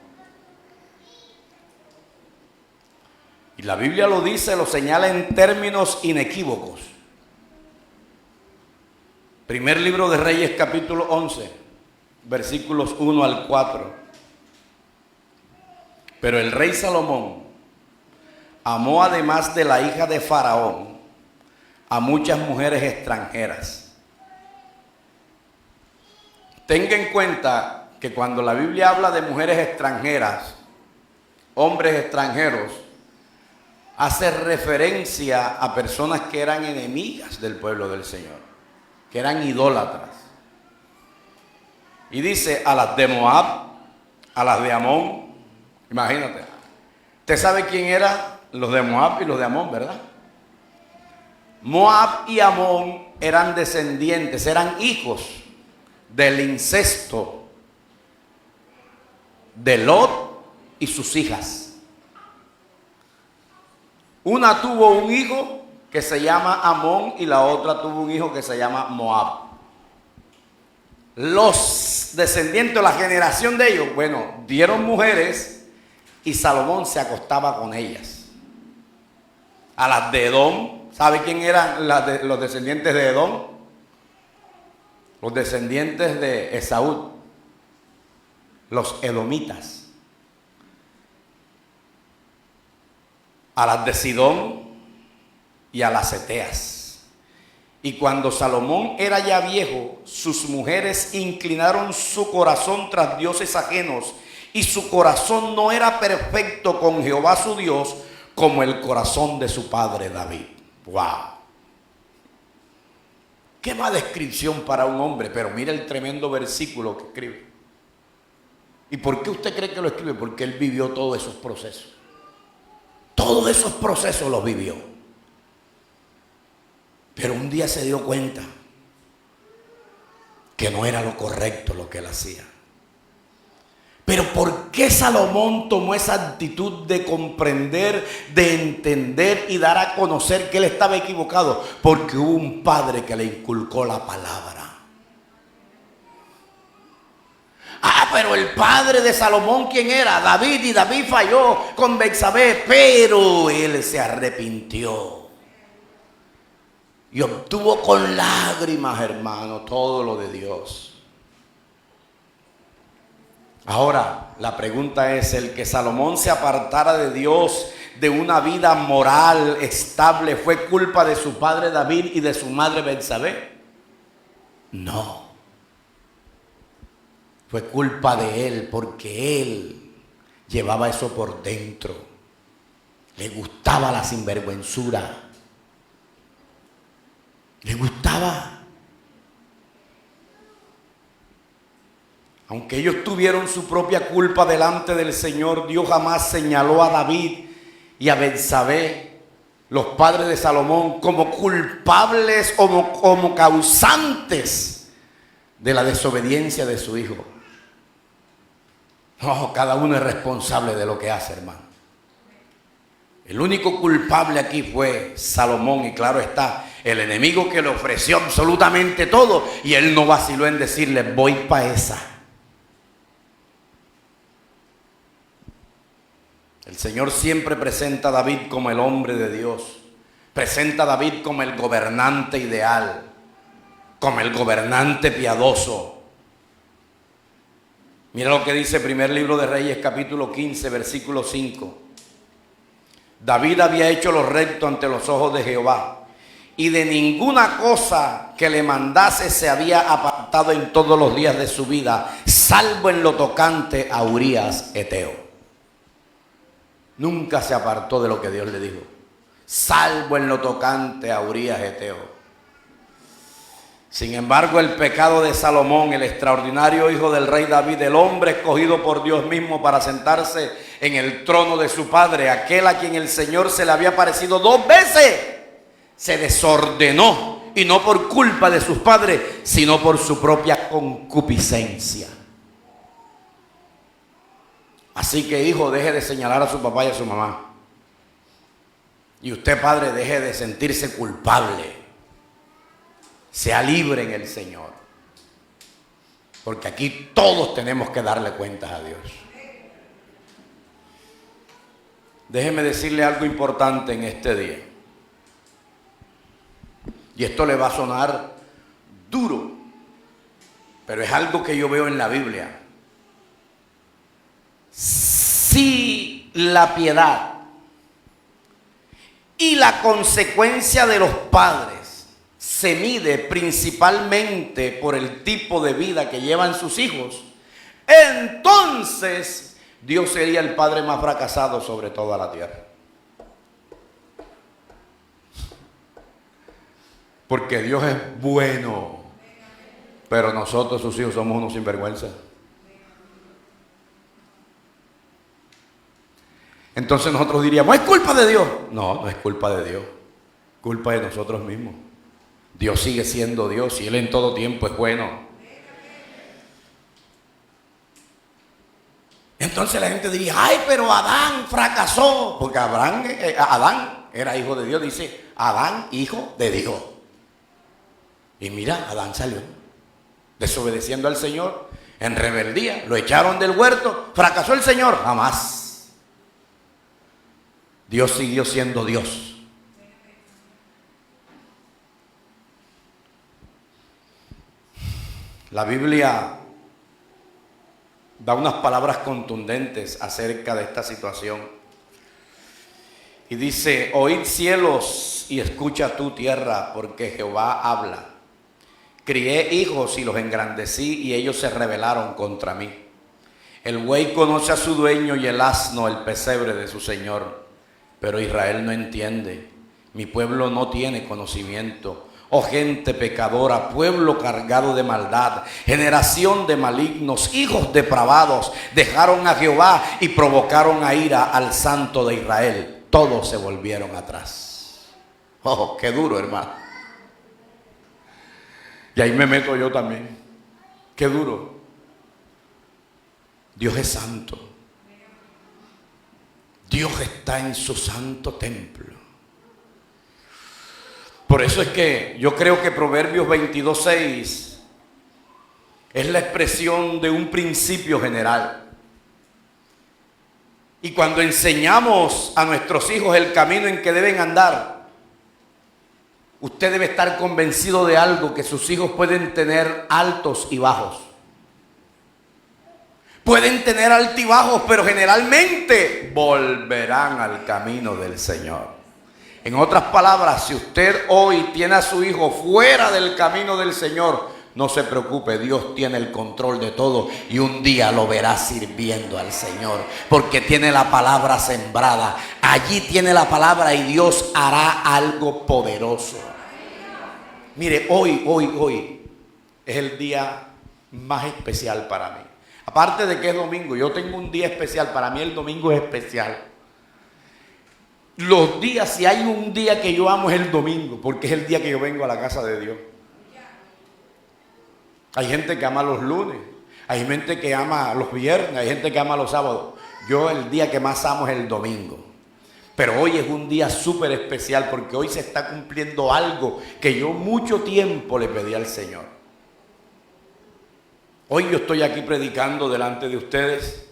Y la Biblia lo dice, lo señala en términos inequívocos. Primer libro de Reyes, capítulo 11, versículos 1 al 4. Pero el rey Salomón amó, además de la hija de Faraón, a muchas mujeres extranjeras. Tenga en cuenta que cuando la Biblia habla de mujeres extranjeras, hombres extranjeros, hace referencia a personas que eran enemigas del pueblo del Señor, que eran idólatras. Y dice a las de Moab, a las de Amón. Imagínate. ¿Usted sabe quién eran los de Moab y los de Amón, verdad? Moab y Amón eran descendientes, eran hijos del incesto de Lot y sus hijas. Una tuvo un hijo que se llama Amón y la otra tuvo un hijo que se llama Moab. Los descendientes, la generación de ellos, bueno, dieron mujeres y Salomón se acostaba con ellas. A las de Edom, ¿sabe quién eran los descendientes de Edom? Los descendientes de Esaú, los edomitas. A las de Sidón y a las eteas. Y cuando Salomón era ya viejo, sus mujeres inclinaron su corazón tras dioses ajenos, y su corazón no era perfecto con Jehová su Dios como el corazón de su padre David. ¡Wow! Qué más descripción para un hombre, pero mira el tremendo versículo que escribe. ¿Y por qué usted cree que lo escribe? Porque él vivió todos esos procesos. Todos esos procesos los vivió. Pero un día se dio cuenta que no era lo correcto lo que él hacía. Pero ¿por qué Salomón tomó esa actitud de comprender, de entender y dar a conocer que él estaba equivocado? Porque hubo un padre que le inculcó la palabra. Pero el padre de Salomón, ¿quién era? David, y David falló con Betsabé, pero él se arrepintió y obtuvo con lágrimas, hermano, todo lo de Dios. Ahora, la pregunta es, ¿el que Salomón se apartara de Dios, de una vida moral estable, fue culpa de su padre David y de su madre Betsabé? No. Fue culpa de él, porque él llevaba eso por dentro. Le gustaba la sinvergüenzura. Le gustaba. Aunque ellos tuvieron su propia culpa delante del Señor, Dios jamás señaló a David y a Betsabé, los padres de Salomón, como culpables o como causantes de la desobediencia de su hijo. No, cada uno es responsable de lo que hace, hermano. El único culpable aquí fue Salomón, y claro está, el enemigo que le ofreció absolutamente todo, y él no vaciló en decirle: voy para esa. El Señor siempre presenta a David como el hombre de Dios. Presenta a David como el gobernante ideal, como el gobernante piadoso. Mira lo que dice primer libro de Reyes, capítulo 15, versículo 5. David había hecho lo recto ante los ojos de Jehová, y de ninguna cosa que le mandase se había apartado en todos los días de su vida, salvo en lo tocante a Urías Eteo. Nunca se apartó de lo que Dios le dijo, salvo en lo tocante a Urías Eteo. Sin embargo, el pecado de Salomón, el extraordinario hijo del rey David, el hombre escogido por Dios mismo para sentarse en el trono de su padre, aquel a quien el Señor se le había aparecido 2 veces, se desordenó, y no por culpa de sus padres, sino por su propia concupiscencia. Así que, hijo, deje de señalar a su papá y a su mamá. Y usted, padre, deje de sentirse culpable. Sea libre en el Señor. Porque aquí todos tenemos que darle cuentas a Dios. Déjeme decirle algo importante en este día. Y esto le va a sonar duro, pero es algo que yo veo en la Biblia. Si la piedad y la consecuencia de los padres se mide principalmente por el tipo de vida que llevan sus hijos, entonces Dios sería el padre más fracasado sobre toda la tierra. Porque Dios es bueno, pero nosotros, sus hijos, somos unos sinvergüenza. Entonces nosotros diríamos, ¿es culpa de Dios? No, no es culpa de Dios, culpa de nosotros mismos. Dios sigue siendo Dios y Él en todo tiempo es bueno. Entonces la gente diría, ay, pero Adán fracasó, porque Adán era hijo de Dios, dice, Adán, hijo de Dios. Y mira, Adán salió desobedeciendo al Señor, en rebeldía, lo echaron del huerto, fracasó el Señor, jamás. Dios siguió siendo Dios. La Biblia da unas palabras contundentes acerca de esta situación. Y dice, oíd cielos y escucha tú tierra, porque Jehová habla. Crié hijos y los engrandecí y ellos se rebelaron contra mí. El buey conoce a su dueño y el asno el pesebre de su señor. Pero Israel no entiende, mi pueblo no tiene conocimiento. Oh gente pecadora, pueblo cargado de maldad, generación de malignos, hijos depravados, dejaron a Jehová y provocaron a ira al Santo de Israel. Todos se volvieron atrás. Oh, qué duro, hermano. Y ahí me meto yo también. Qué duro. Dios es santo. Dios está en su santo templo. Por eso es que yo creo que Proverbios 22:6 es la expresión de un principio general. Y cuando enseñamos a nuestros hijos el camino en que deben andar, usted debe estar convencido de algo, que sus hijos pueden tener altos y bajos. Pueden tener altibajos, pero generalmente volverán al camino del Señor. En otras palabras, si usted hoy tiene a su hijo fuera del camino del Señor, no se preocupe, Dios tiene el control de todo y un día lo verá sirviendo al Señor, porque tiene la palabra sembrada. Allí tiene la palabra y Dios hará algo poderoso. Mire, hoy es el día más especial para mí. Aparte de que es domingo, yo tengo un día especial. Para mí el domingo es especial. Los días, si hay un día que yo amo, es el domingo, porque es el día que yo vengo a la casa de Dios. Hay gente que ama los lunes, hay gente que ama los viernes, hay gente que ama los sábados. Yo el día que más amo es el domingo. Pero hoy es un día súper especial, porque hoy se está cumpliendo algo que yo mucho tiempo le pedí al Señor. Hoy yo estoy aquí predicando delante de ustedes,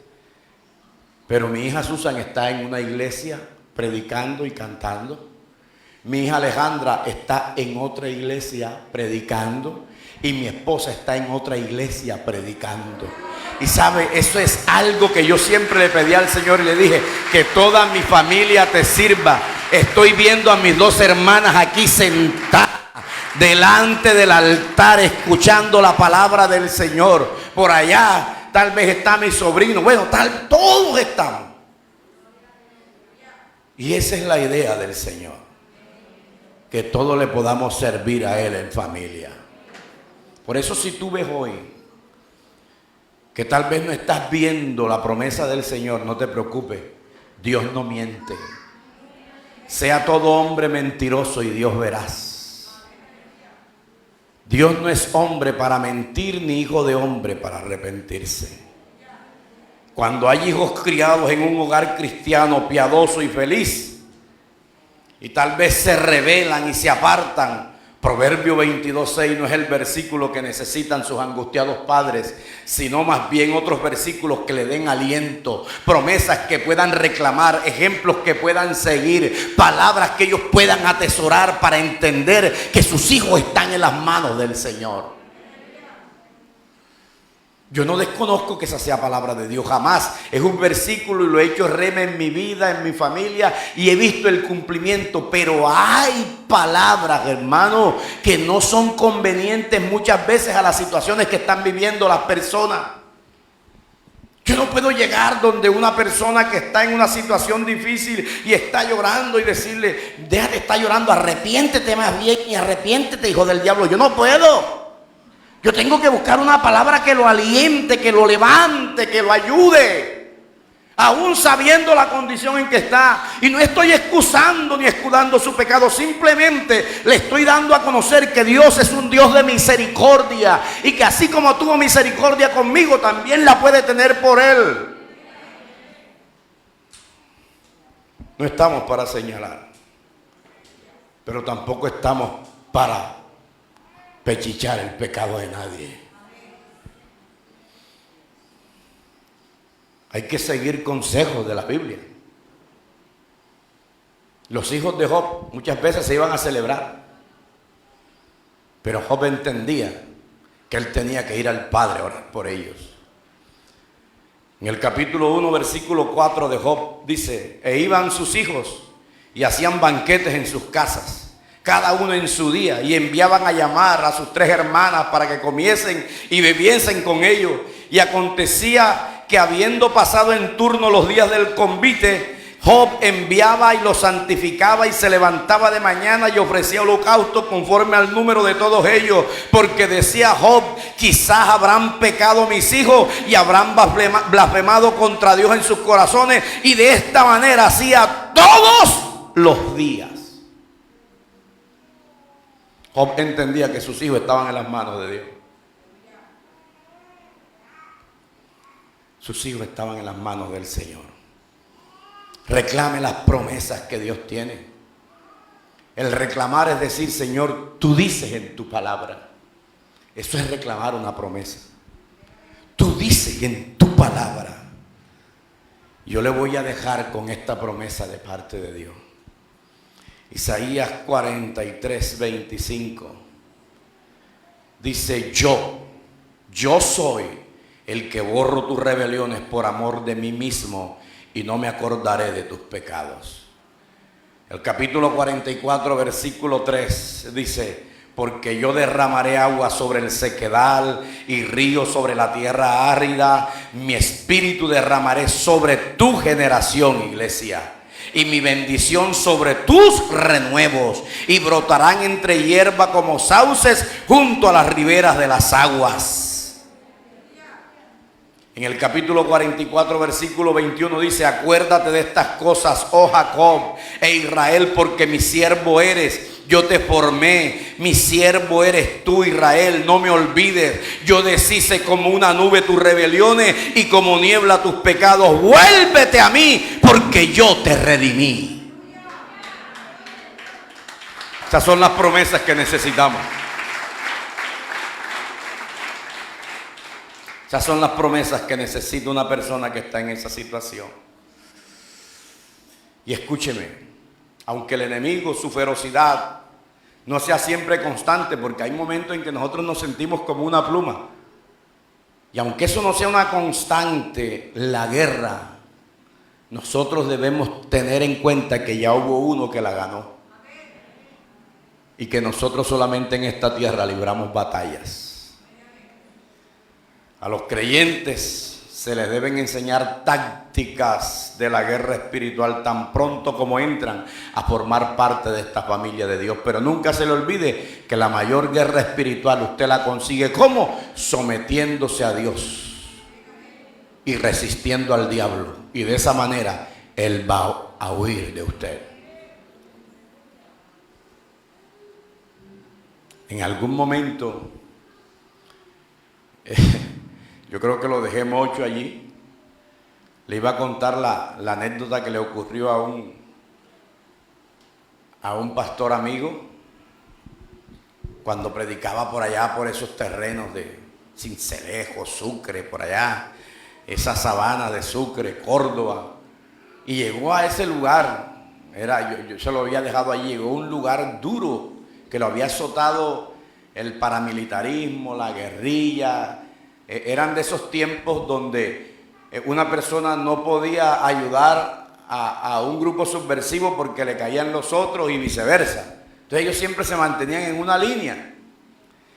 pero mi hija Susan está en una iglesia predicando y cantando. Mi hija Alejandra está en otra iglesia predicando y mi esposa está en otra iglesia predicando. Y sabe, eso es algo que yo siempre le pedí al Señor y le dije, que toda mi familia te sirva. Estoy viendo a mis dos hermanas aquí sentadas delante del altar escuchando la palabra del Señor. Por allá tal vez está mi sobrino, bueno, todos estamos. Y esa es la idea del Señor, que todos le podamos servir a Él en familia. Por eso, si tú ves hoy que tal vez no estás viendo la promesa del Señor, no te preocupes, Dios no miente. Sea todo hombre mentiroso y Dios veraz. Dios no es hombre para mentir, ni hijo de hombre para arrepentirse. Cuando hay hijos criados en un hogar cristiano, piadoso y feliz, y tal vez se rebelan y se apartan Proverbio 22:6 no es el versículo que necesitan sus angustiados padres, sino más bien otros versículos que le den aliento, promesas que puedan reclamar, ejemplos que puedan seguir, palabras que ellos puedan atesorar para entender que sus hijos están en las manos del Señor. Yo no desconozco que esa sea palabra de Dios, jamás. Es un versículo y lo he hecho rema en mi vida, en mi familia, y he visto el cumplimiento. Pero hay palabras, hermano, que no son convenientes muchas veces a las situaciones que están viviendo las personas. Yo no puedo llegar donde una persona que está en una situación difícil y está llorando y decirle: deja de estar llorando, arrepiéntete más bien y arrepiéntete, hijo del diablo. Yo no puedo. Yo tengo que buscar una palabra que lo aliente, que lo levante, que lo ayude, aún sabiendo la condición en que está. Y no estoy excusando ni escudando su pecado, simplemente le estoy dando a conocer que Dios es un Dios de misericordia y que así como tuvo misericordia conmigo, también la puede tener por Él. No estamos para señalar, pero tampoco estamos para pechichar el pecado de nadie. Hay que seguir consejos de la Biblia. Los hijos de Job muchas veces se iban a celebrar, pero Job entendía que él tenía que ir al Padre a orar por ellos. En el capítulo 1, versículo 4 de Job dice: e iban sus hijos y hacían banquetes en sus casas, cada uno en su día, y enviaban a llamar a sus 3 hermanas para que comiesen y bebiesen con ellos. Y acontecía que, habiendo pasado en turno los días del convite, Job enviaba y los santificaba y se levantaba de mañana y ofrecía holocausto conforme al número de todos ellos, porque decía Job: quizás habrán pecado mis hijos y habrán blasfemado contra Dios en sus corazones. Y de esta manera hacía todos los días. Job entendía que sus hijos estaban en las manos de Dios. Sus hijos estaban en las manos del Señor. Reclame las promesas que Dios tiene. El reclamar es decir: Señor, tú dices en tu palabra. Eso es reclamar una promesa. Tú dices en tu palabra. Yo le voy a dejar con esta promesa de parte de Dios. Isaías 43:25 dice: yo soy el que borro tus rebeliones por amor de mí mismo, y no me acordaré de tus pecados. El capítulo 44, versículo 3 dice: porque yo derramaré agua sobre el sequedal y río sobre la tierra árida. Mi espíritu derramaré sobre tu generación, iglesia, y mi bendición sobre tus renuevos, y brotarán entre hierba como sauces junto a las riberas de las aguas. En el capítulo 44, versículo 21 dice: acuérdate de estas cosas, oh Jacob e Israel, porque mi siervo eres. Yo te formé, mi siervo eres tú, Israel, no me olvides. Yo deshice como una nube tus rebeliones y como niebla tus pecados. Vuélvete a mí, porque yo te redimí. Esas son las promesas que necesitamos. Esas son las promesas que necesita una persona que está en esa situación. Y escúcheme, aunque el enemigo, su ferocidad, no sea siempre constante, porque hay momentos en que nosotros nos sentimos como una pluma. Y aunque eso no sea una constante, la guerra, nosotros debemos tener en cuenta que ya hubo uno que la ganó. Y que nosotros solamente en esta tierra libramos batallas. A los creyentes se les deben enseñar tácticas de la guerra espiritual tan pronto como entran a formar parte de esta familia de Dios. Pero nunca se le olvide que la mayor guerra espiritual usted la consigue ¿cómo? Sometiéndose a Dios y resistiendo al diablo. Y de esa manera Él va a huir de usted. En algún momento... yo creo que lo dejé mucho allí. Le iba a contar la anécdota que le ocurrió a un pastor amigo cuando predicaba por allá, por esos terrenos de Sincelejo, Sucre, por allá, esa sabana de Sucre, Córdoba, y llegó a ese lugar, yo se lo había dejado allí, llegó a un lugar duro, que lo había azotado el paramilitarismo, la guerrilla. Eran de esos tiempos donde una persona no podía ayudar a un grupo subversivo porque le caían los otros y viceversa. Entonces ellos siempre se mantenían en una línea.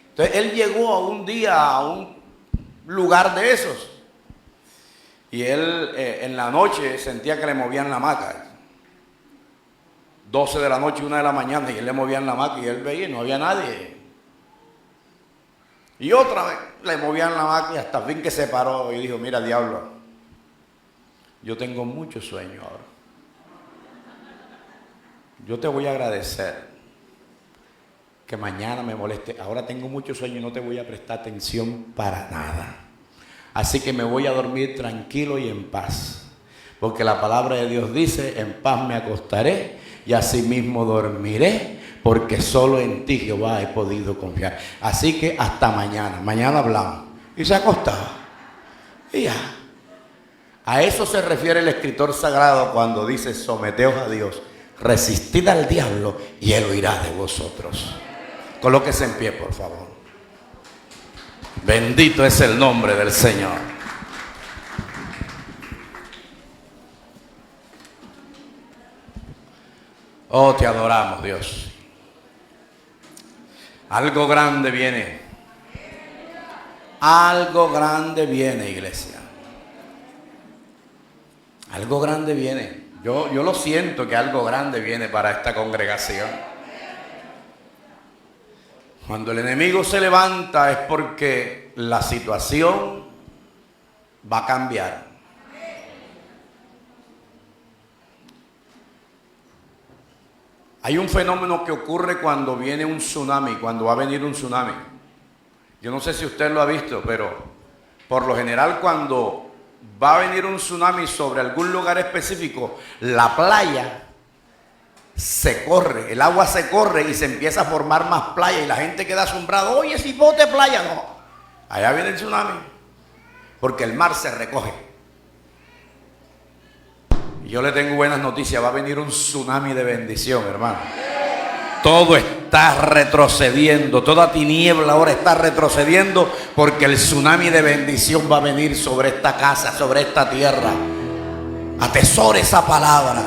Entonces él llegó un día a un lugar de esos y él en la noche sentía que le movían la hamaca. 12 de la noche, 1 de la mañana, y él le movían la hamaca y él veía y no había nadie. Y otra vez le movían la hamaca y hasta el fin que se paró y dijo: mira, diablo, yo tengo mucho sueño ahora. Yo te voy a agradecer que mañana me moleste. Ahora tengo mucho sueño y no te voy a prestar atención para nada. Así que me voy a dormir tranquilo y en paz. Porque la palabra de Dios dice: en paz me acostaré y asimismo dormiré, porque solo en ti, Jehová, he podido confiar. Así que hasta mañana. Mañana hablamos. Y se acostaba. Y ya. A eso se refiere el escritor sagrado cuando dice: someteos a Dios, resistid al diablo y él huirá de vosotros. Colóquese en pie, por favor. Bendito es el nombre del Señor. Oh, te adoramos, Dios. Algo grande viene. Algo grande viene, iglesia. Algo grande viene. Yo lo siento que algo grande viene para esta congregación. Cuando el enemigo se levanta es porque la situación va a cambiar. Hay un fenómeno que ocurre cuando viene un tsunami, cuando va a venir un tsunami. Yo no sé si usted lo ha visto, pero por lo general cuando va a venir un tsunami sobre algún lugar específico, la playa se corre, el agua se corre y se empieza a formar más playa y la gente queda asombrada. Oye, si bote playa, no. Allá viene el tsunami, porque el mar se recoge. Y yo le tengo buenas noticias, va a venir un tsunami de bendición, hermano. Todo está retrocediendo, toda tiniebla ahora está retrocediendo, porque el tsunami de bendición va a venir sobre esta casa, sobre esta tierra. Atesore esa palabra.